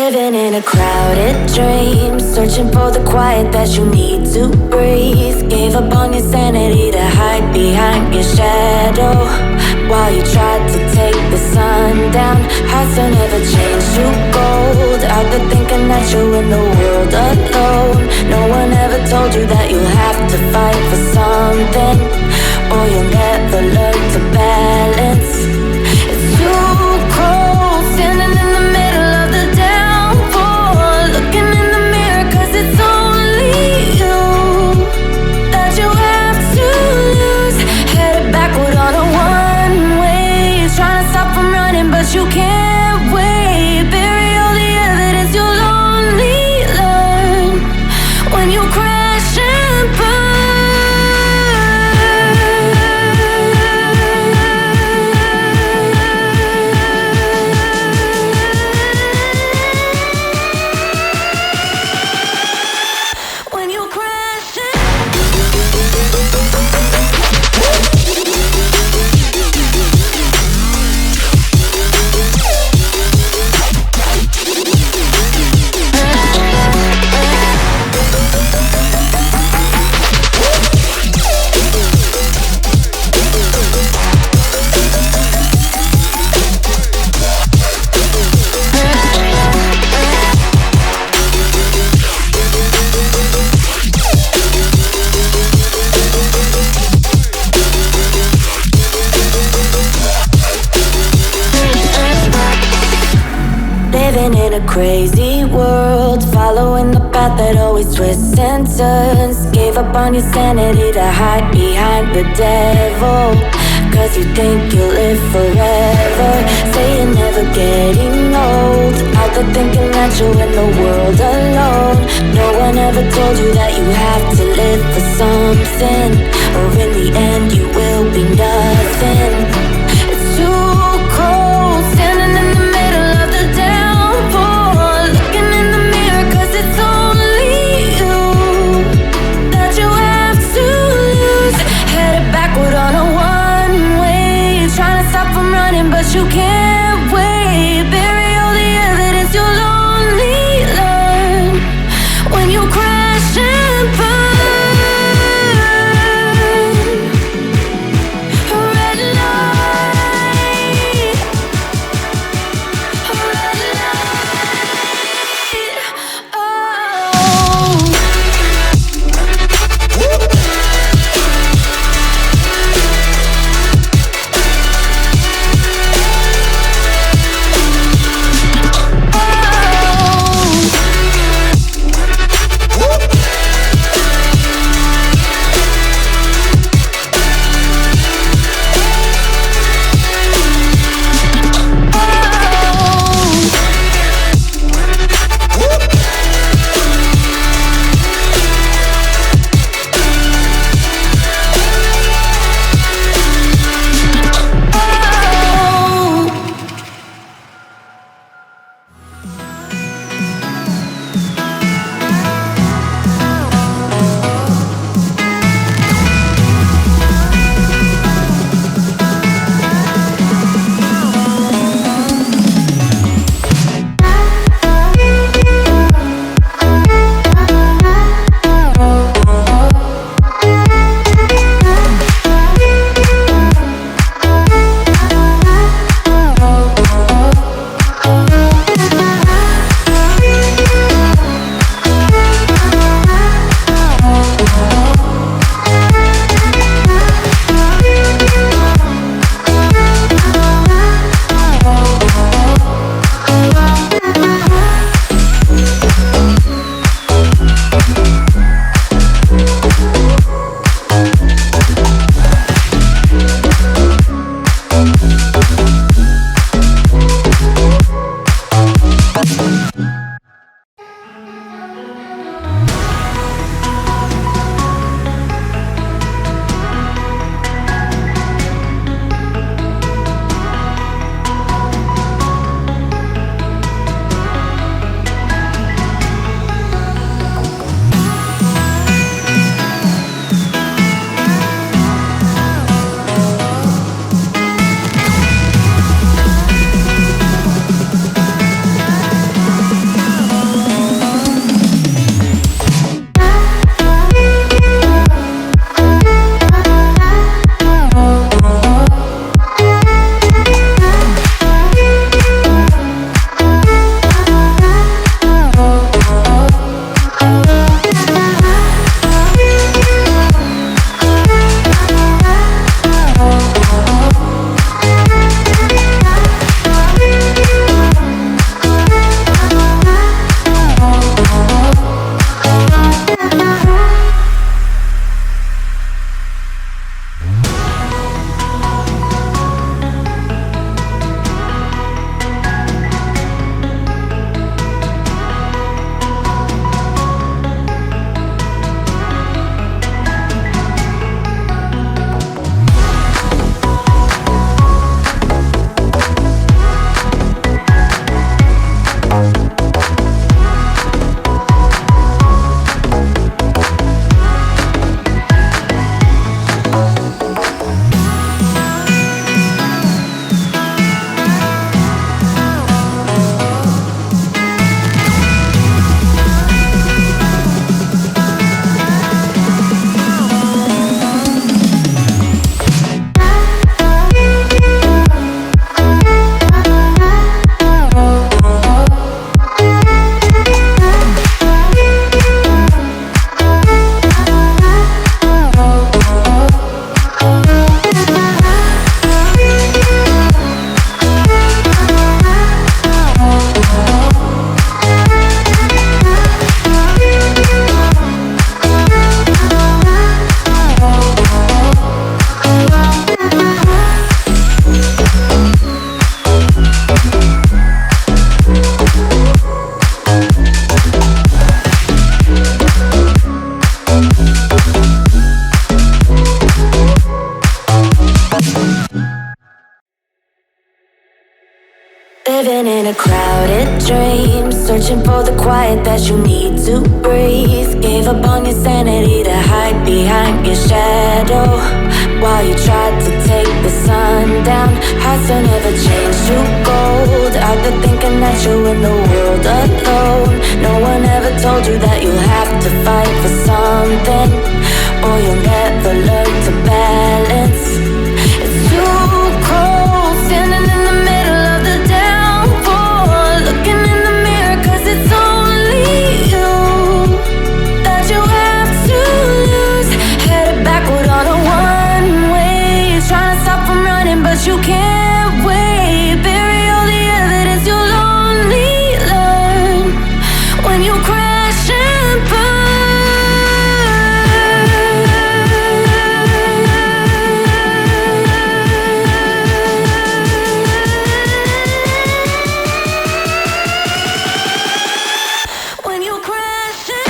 Living in a crowded dream, searching for the quiet that you need to breathe. Gave up on your sanity to hide behind your shadow, while you tried to take the sun down. Hearts don't ever change to gold, out there thinking that you're in the world alone. No one ever told you that you'll have to fight for something, or you'll never learn to balance. It's too cold, standing in the middle of the downpour, looking in the mirror, 'cause it's only you that you have to lose. Headed backward on a one-way, trying to stop from running, but you can't wait. Bury all the evidence, you'll only learn when you crash and burn. Living in a crazy world, following the path that always twists and turns. Gave up on your sanity to hide behind the devil, 'cause you think you'll live forever. Say you're never getting old, out there thinking that you're in the world alone. No one ever told you that you have to live for something, or in the end you will be nothing. It's too cold, standing in the middle of the downpour, looking in the mirror, 'cause it's only you that you have to lose. Headed backward on a one-way, trying to stop from running, but you can't wait. Bury all the evidence, you'll only learn when you crash and burn. Red light. Living in a crowded dream, searching for the quiet that you need to breathe. Gave up on your sanity to hide behind your shadow, while you tried to take the sun down. Hearts don't ever change to gold, out there thinking that you're in the world alone. No one ever told you that you'll have to fight for something, or you'll never learn to balance. It's too cold, standing in the middle of the downpour, looking in the mirror, 'cause it's only you that you have to lose. Headed backward on a one-way, trying to stop from running, but you can't wait. Bury all the evidence, you'll only learn when you crash and burn. When you crash and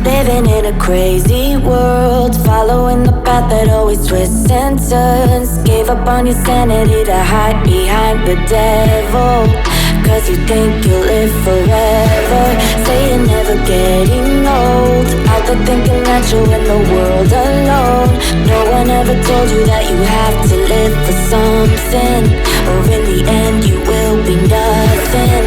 living in a crazy world, following the path that always twists and turns. Gave up on your sanity to hide behind the devil, 'cause you think you'll live forever. Say you're never getting old, out there thinking that you're in the world alone. No one ever told you that you have to live for something, or in the end you will be nothing.